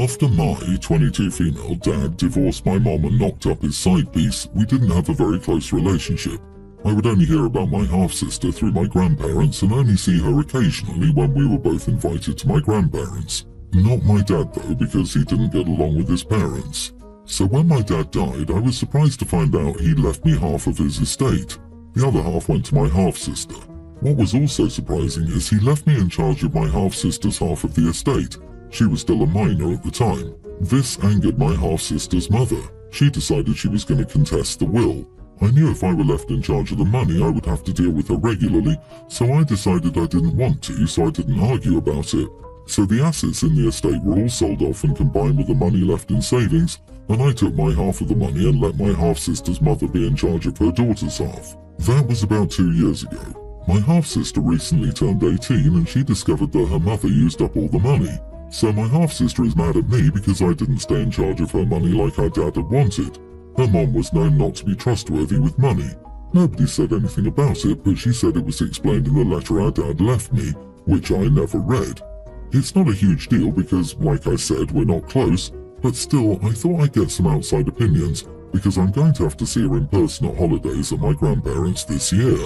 After my 22 female dad divorced my mom and knocked up his side piece, we didn't have a very close relationship. I would only hear about my half-sister through my grandparents and only see her occasionally when we were both invited to my grandparents. Not my dad though, because he didn't get along with his parents. So when my dad died, I was surprised to find out he'd left me half of his estate. The other half went to my half-sister. What was also surprising is he left me in charge of my half-sister's half of the estate. She was still a minor at the time. This angered my half-sister's mother. She decided she was going to contest the will. I knew if I were left in charge of the money, I would have to deal with her regularly, so I decided I didn't want to, so I didn't argue about it. So the assets in the estate were all sold off and combined with the money left in savings, and I took my half of the money and let my half-sister's mother be in charge of her daughter's half. That was about 2 years ago. My half-sister recently turned 18 and she discovered that her mother used up all the money. So my half-sister is mad at me because I didn't stay in charge of her money like her dad had wanted. Her mom was known not to be trustworthy with money. Nobody said anything about it, but she said it was explained in the letter our dad left me, which I never read. It's not a huge deal because, like I said, we're not close, but still, I thought I'd get some outside opinions because I'm going to have to see her in person at holidays at my grandparents' this year.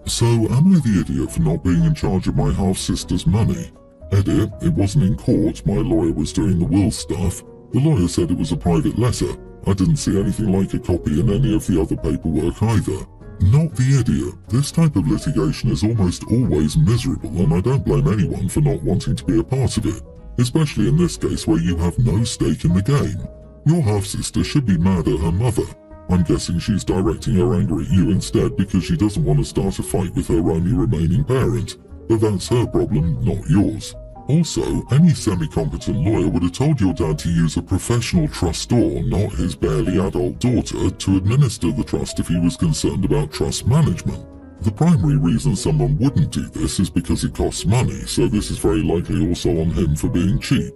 So, am I the idiot for not being in charge of my half-sister's money? Edit, it wasn't in court, my lawyer was doing the will stuff. The lawyer said it was a private letter. I didn't see anything like a copy in any of the other paperwork either. Not the idiot. This type of litigation is almost always miserable and I don't blame anyone for not wanting to be a part of it. Especially in this case where you have no stake in the game. Your half-sister should be mad at her mother. I'm guessing she's directing her anger at you instead because she doesn't want to start a fight with her only remaining parent. But that's her problem, not yours. Also, any semi-competent lawyer would have told your dad to use a professional trustor, not his barely adult daughter, to administer the trust if he was concerned about trust management. The primary reason someone wouldn't do this is because it costs money, so this is very likely also on him for being cheap.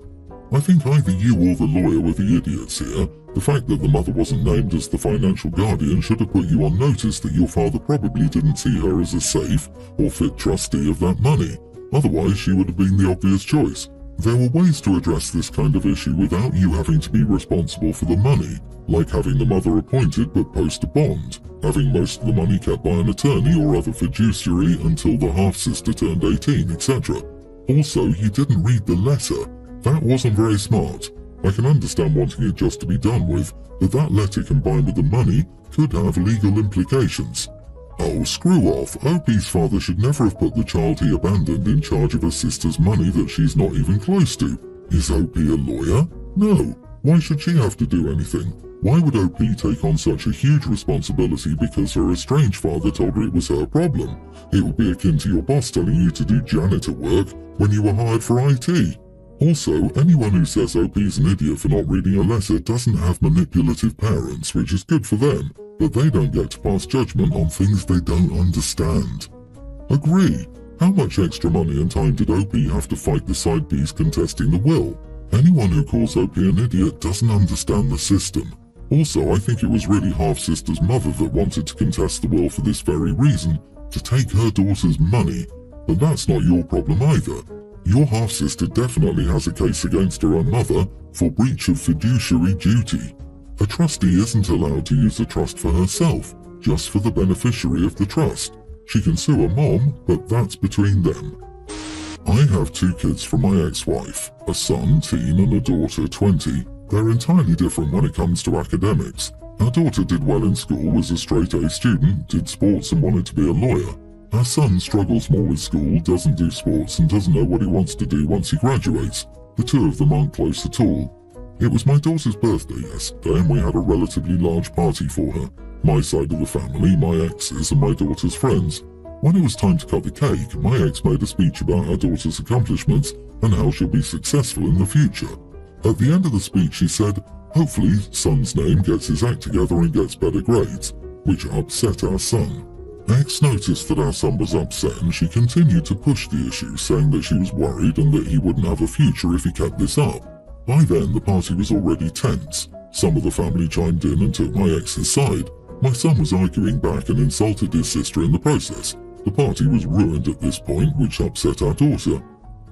I think either you or the lawyer were the idiots here. The fact that the mother wasn't named as the financial guardian should have put you on notice that your father probably didn't see her as a safe or fit trustee of that money. Otherwise, she would have been the obvious choice. There were ways to address this kind of issue without you having to be responsible for the money, like having the mother appointed but post a bond, having most of the money kept by an attorney or other fiduciary until the half-sister turned 18, etc. Also, you didn't read the letter. That wasn't very smart. I can understand wanting it just to be done with, but that letter combined with the money could have legal implications. Oh, screw off. OP's father should never have put the child he abandoned in charge of her sister's money that she's not even close to. Is OP a lawyer? No. Why should she have to do anything? Why would OP take on such a huge responsibility because her estranged father told her it was her problem? It would be akin to your boss telling you to do janitor work when you were hired for IT. Also, anyone who says OP's an idiot for not reading a letter doesn't have manipulative parents, which is good for them, but they don't get to pass judgment on things they don't understand. Agree. How much extra money and time did OP have to fight the side piece contesting the will? Anyone who calls OP an idiot doesn't understand the system. Also, I think it was really half-sister's mother that wanted to contest the will for this very reason, to take her daughter's money, but that's not your problem either. Your half-sister definitely has a case against her own mother for breach of fiduciary duty. A trustee isn't allowed to use a trust for herself, just for the beneficiary of the trust. She can sue her mom, but that's between them. I have 2 kids from my ex-wife, a son, teen, and a daughter, 20. They're entirely different when it comes to academics. Our daughter did well in school, was a straight-A student, did sports and wanted to be a lawyer. Our son struggles more with school, doesn't do sports, and doesn't know what he wants to do once he graduates. The two of them aren't close at all. It was my daughter's birthday yesterday and we had a relatively large party for her. My side of the family, my ex's, and my daughter's friends. When it was time to cut the cake, my ex made a speech about our daughter's accomplishments and how she'll be successful in the future. At the end of the speech she said, hopefully son's name gets his act together and gets better grades, which upset our son. Ex noticed that our son was upset and she continued to push the issue, saying that she was worried and that he wouldn't have a future if he kept this up. By then, the party was already tense. Some of the family chimed in and took my ex's side. My son was arguing back and insulted his sister in the process. The party was ruined at this point, which upset our daughter.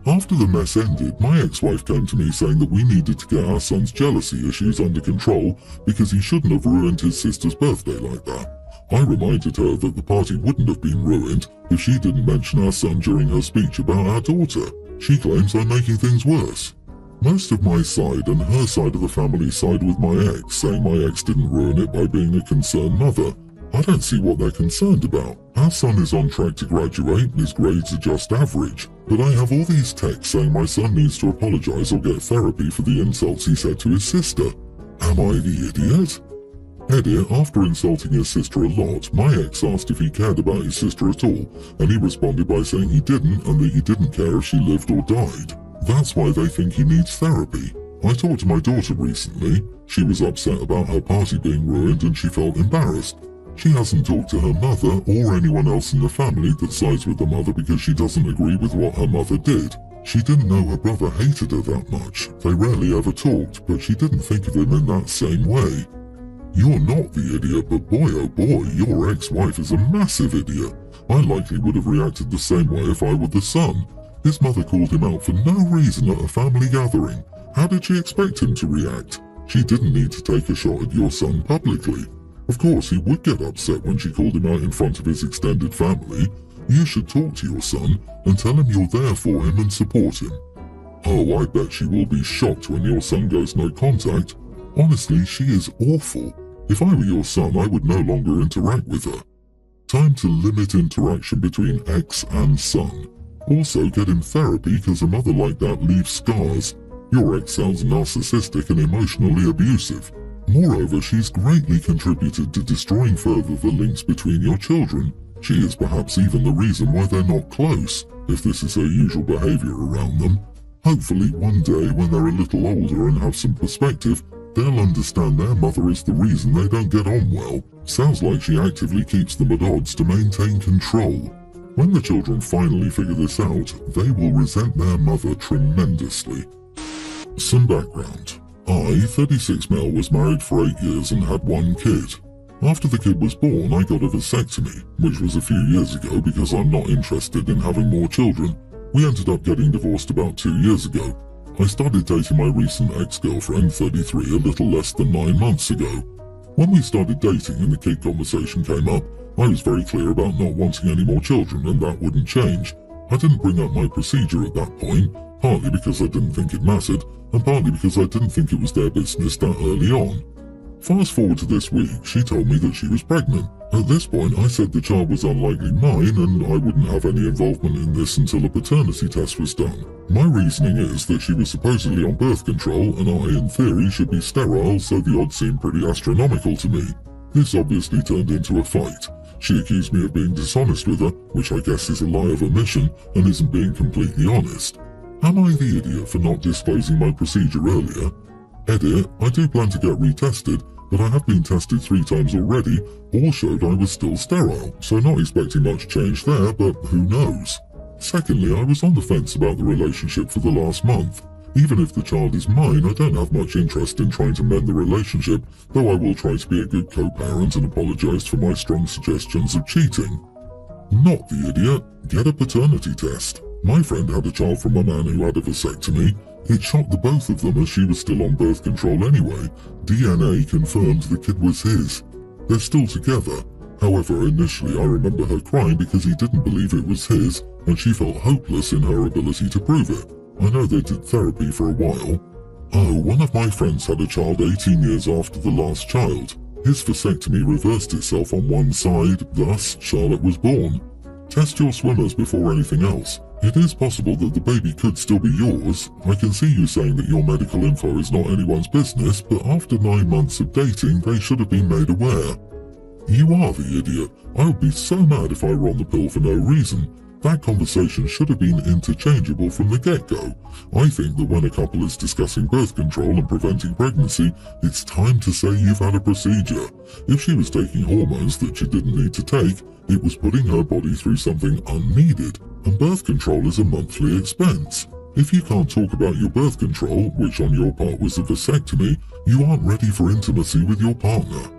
After the mess ended, my ex-wife came to me saying that we needed to get our son's jealousy issues under control because he shouldn't have ruined his sister's birthday like that. I reminded her that the party wouldn't have been ruined if she didn't mention our son during her speech about our daughter. She claims I'm making things worse. Most of my side and her side of the family side with my ex, saying my ex didn't ruin it by being a concerned mother. I don't see what they're concerned about. Our son is on track to graduate, his grades are just average. But I have all these texts saying my son needs to apologize or get therapy for the insults he said to his sister. Am I the idiot? Edit, after insulting his sister a lot, my ex asked if he cared about his sister at all, and he responded by saying he didn't and that he didn't care if she lived or died. That's why they think he needs therapy. I talked to my daughter recently. She was upset about her party being ruined and she felt embarrassed. She hasn't talked to her mother or anyone else in the family that sides with the mother because she doesn't agree with what her mother did. She didn't know her brother hated her that much. They rarely ever talked, but she didn't think of him in that same way. You're not the idiot, but boy oh boy, your ex-wife is a massive idiot. I likely would have reacted the same way if I were the son. His mother called him out for no reason at a family gathering. How did she expect him to react? She didn't need to take a shot at your son publicly. Of course, he would get upset when she called him out in front of his extended family. You should talk to your son and tell him you're there for him and support him. Oh, I bet she will be shocked when your son goes no contact. Honestly, she is awful. If I were your son, I would no longer interact with her. Time to limit interaction between ex and son. Also get him therapy because a mother like that leaves scars. Your ex sounds narcissistic and emotionally abusive. Moreover, she's greatly contributed to destroying further the links between your children. She is perhaps even the reason why they're not close, if this is her usual behavior around them. Hopefully one day when they're a little older and have some perspective, they'll understand their mother is the reason they don't get on well. Sounds like she actively keeps them at odds to maintain control. When the children finally figure this out, they will resent their mother tremendously. Some background. I, 36 male, was married for 8 years and had 1 kid. After the kid was born, I got a vasectomy, which was a few years ago because I'm not interested in having more children. We ended up getting divorced about 2 years ago. I started dating my recent ex-girlfriend, 33, a little less than 9 months ago. When we started dating and the kid conversation came up, I was very clear about not wanting any more children and that wouldn't change. I didn't bring up my procedure at that point, partly because I didn't think it mattered, and partly because I didn't think it was their business that early on. Fast forward to this week, she told me that she was pregnant. At this point, I said the child was unlikely mine and I wouldn't have any involvement in this until a paternity test was done. My reasoning is that she was supposedly on birth control and I, in theory, should be sterile, so the odds seemed pretty astronomical to me. This obviously turned into a fight. She accused me of being dishonest with her, which I guess is a lie of omission and isn't being completely honest. Am I the idiot for not disclosing my procedure earlier? Edit, I do plan to get retested, but I have been tested 3 times already, all showed I was still sterile, so not expecting much change there, but who knows. Secondly, I was on the fence about the relationship for the last month. Even if the child is mine, I don't have much interest in trying to mend the relationship, though I will try to be a good co-parent and apologize for my strong suggestions of cheating. Not the idiot, get a paternity test. My friend had a child from a man who had a vasectomy. It shocked the both of them as she was still on birth control anyway. DNA confirmed the kid was his. They're still together. However, initially I remember her crying because he didn't believe it was his, and she felt hopeless in her ability to prove it. I know they did therapy for a while. Oh, one of my friends had a child 18 years after the last child. His vasectomy reversed itself on one side, thus Charlotte was born. Test your swimmers before anything else. It is possible that the baby could still be yours. I can see you saying that your medical info is not anyone's business, but after 9 months of dating, they should have been made aware. You are the idiot. I would be so mad if I were on the pill for no reason. That conversation should have been interchangeable from the get-go. I think that when a couple is discussing birth control and preventing pregnancy, it's time to say you've had a procedure. If she was taking hormones that she didn't need to take, it was putting her body through something unneeded, and birth control is a monthly expense. If you can't talk about your birth control, which on your part was a vasectomy, you aren't ready for intimacy with your partner.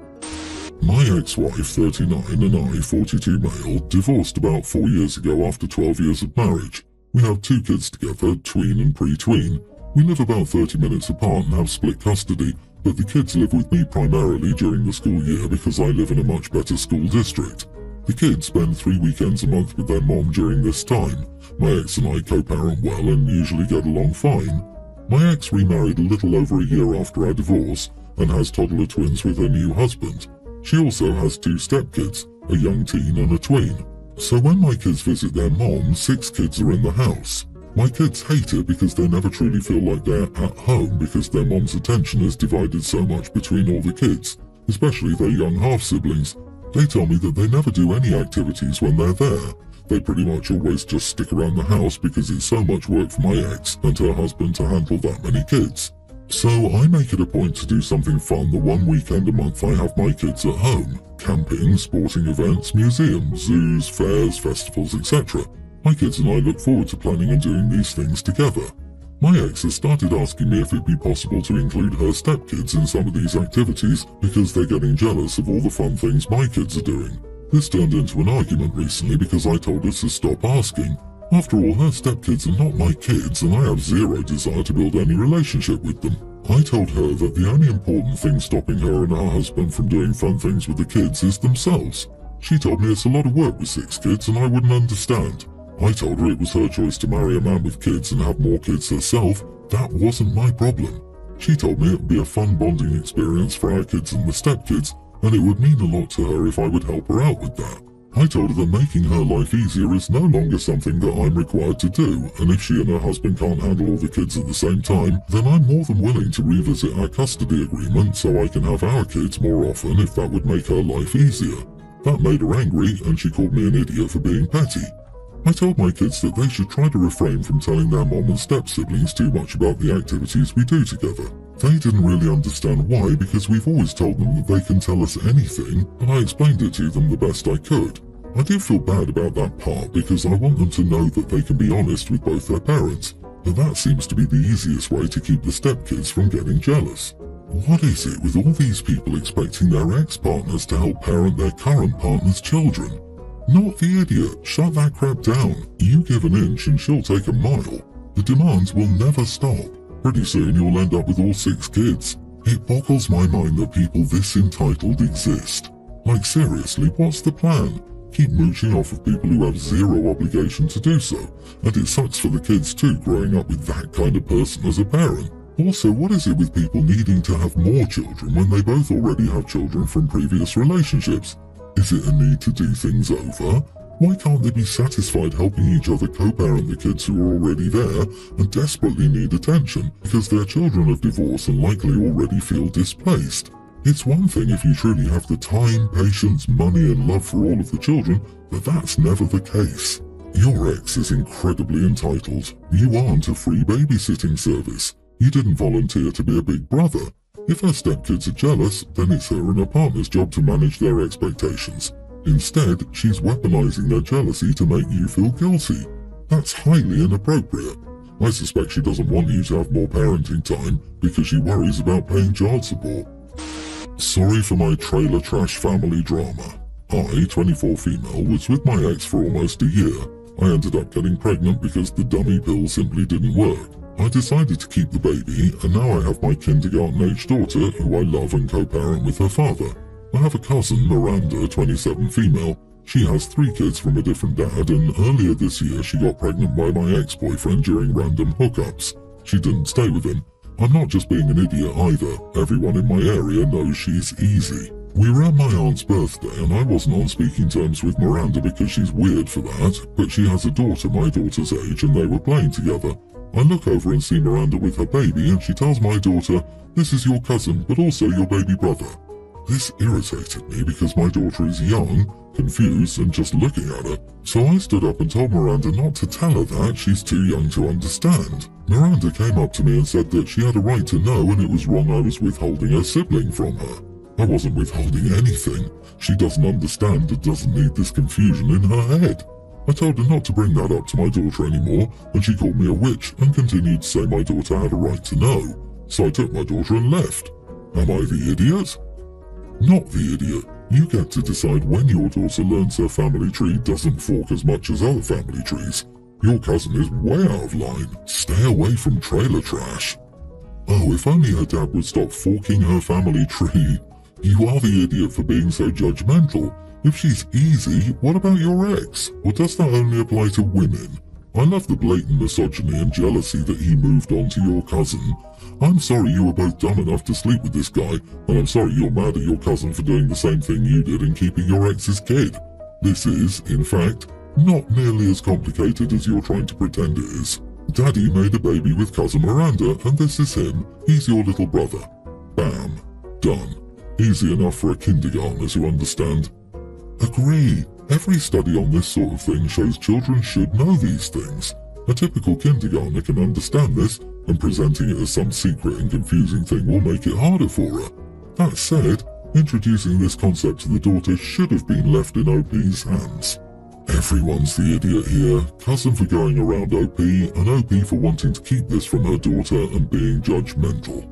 My ex-wife, 39, and I, 42 male, divorced about 4 years ago after 12 years of marriage. We have 2 kids together, tween and pre-tween. We live about 30 minutes apart and have split custody, but the kids live with me primarily during the school year because I live in a much better school district. The kids spend 3 weekends a month with their mom during this time. My ex and I co-parent well and usually get along fine. My ex remarried a little over a year after our divorce and has toddler twins with her new husband. She also has 2 stepkids, a young teen and a tween. So when my kids visit their mom, 6 kids are in the house. My kids hate it because they never truly feel like they're at home because their mom's attention is divided so much between all the kids, especially their young half-siblings. They tell me that they never do any activities when they're there. They pretty much always just stick around the house because it's so much work for my ex and her husband to handle that many kids. So I make it a point to do something fun the one weekend a month I have my kids at home. Camping, sporting events, museums, zoos, fairs, festivals, etc. My kids and I look forward to planning and doing these things together. My ex has started asking me if it'd be possible to include her stepkids in some of these activities because they're getting jealous of all the fun things my kids are doing. This turned into an argument recently because I told her to stop asking. After all, her stepkids are not my kids and I have zero desire to build any relationship with them. I told her that the only important thing stopping her and her husband from doing fun things with the kids is themselves. She told me it's a lot of work with 6 kids and I wouldn't understand. I told her it was her choice to marry a man with kids and have more kids herself. That wasn't my problem. She told me it would be a fun bonding experience for our kids and the stepkids, and it would mean a lot to her if I would help her out with that. I told her that making her life easier is no longer something that I'm required to do, and if she and her husband can't handle all the kids at the same time, then I'm more than willing to revisit our custody agreement so I can have our kids more often if that would make her life easier. That made her angry, and she called me an idiot for being petty. I told my kids that they should try to refrain from telling their mom and step-siblings too much about the activities we do together. They didn't really understand why because we've always told them that they can tell us anything, and I explained it to them the best I could. I do feel bad about that part because I want them to know that they can be honest with both their parents, but that seems to be the easiest way to keep the stepkids from getting jealous. What is it with all these people expecting their ex-partners to help parent their current partner's children? Not the idiot. Shut that crap down. You give an inch and she'll take a mile. The demands will never stop. Pretty soon you'll end up with all 6 kids. It boggles my mind that people this entitled exist. Like seriously, what's the plan? Keep mooching off of people who have zero obligation to do so. And it sucks for the kids too, growing up with that kind of person as a parent. Also, what is it with people needing to have more children when they both already have children from previous relationships? Is it a need to do things over? Why can't they be satisfied helping each other co-parent the kids who are already there and desperately need attention because they're children of divorce and likely already feel displaced? It's one thing if you truly have the time, patience, money and love for all of the children, but that's never the case. Your ex is incredibly entitled. You aren't a free babysitting service. You didn't volunteer to be a big brother. If her stepkids are jealous, then it's her and her partner's job to manage their expectations. Instead, she's weaponizing their jealousy to make you feel guilty. That's highly inappropriate. I suspect she doesn't want you to have more parenting time because she worries about paying child support. Sorry for my trailer trash family drama. I, 24 female, was with my ex for almost a year. I ended up getting pregnant because the dummy pill simply didn't work. I decided to keep the baby, and now I have my kindergarten-age daughter, who I love and co-parent with her father. I have a cousin, Miranda, 27 female. She has 3 kids from a different dad, and earlier this year she got pregnant by my ex-boyfriend during random hookups. She didn't stay with him. I'm not just being an idiot either. Everyone in my area knows she's easy. We were at my aunt's birthday, and I wasn't on speaking terms with Miranda because she's weird for that, but she has a daughter my daughter's age, and they were playing together. I look over and see Miranda with her baby, and she tells my daughter, "This is your cousin, but also your baby brother." This irritated me because my daughter is young, confused, and just looking at her. So I stood up and told Miranda not to tell her that, she's too young to understand. Miranda came up to me and said that she had a right to know and it was wrong I was withholding her sibling from her. I wasn't withholding anything. She doesn't understand and doesn't need this confusion in her head. I told her not to bring that up to my daughter anymore, and she called me a witch and continued to say my daughter had a right to know. So I took my daughter and left. Am I the idiot? Not the idiot. You get to decide when your daughter learns her family tree doesn't fork as much as other family trees. Your cousin is way out of line. Stay away from trailer trash. Oh, if only her dad would stop forking her family tree. You are the idiot for being so judgmental. If she's easy, what about your ex? Or does that only apply to women? I love the blatant misogyny and jealousy that he moved on to your cousin. I'm sorry you were both dumb enough to sleep with this guy, and I'm sorry you're mad at your cousin for doing the same thing you did in keeping your ex's kid. This is, in fact, not nearly as complicated as you're trying to pretend it is. Daddy made a baby with cousin Miranda, and this is him. He's your little brother. Bam. Done. Easy enough for a kindergartner to understand. Agree. Every study on this sort of thing shows children should know these things. A typical kindergartner can understand this, and presenting it as some secret and confusing thing will make it harder for her. That said, introducing this concept to the daughter should have been left in OP's hands. Everyone's the idiot here. Cousin for going around OP, and OP for wanting to keep this from her daughter and being judgmental.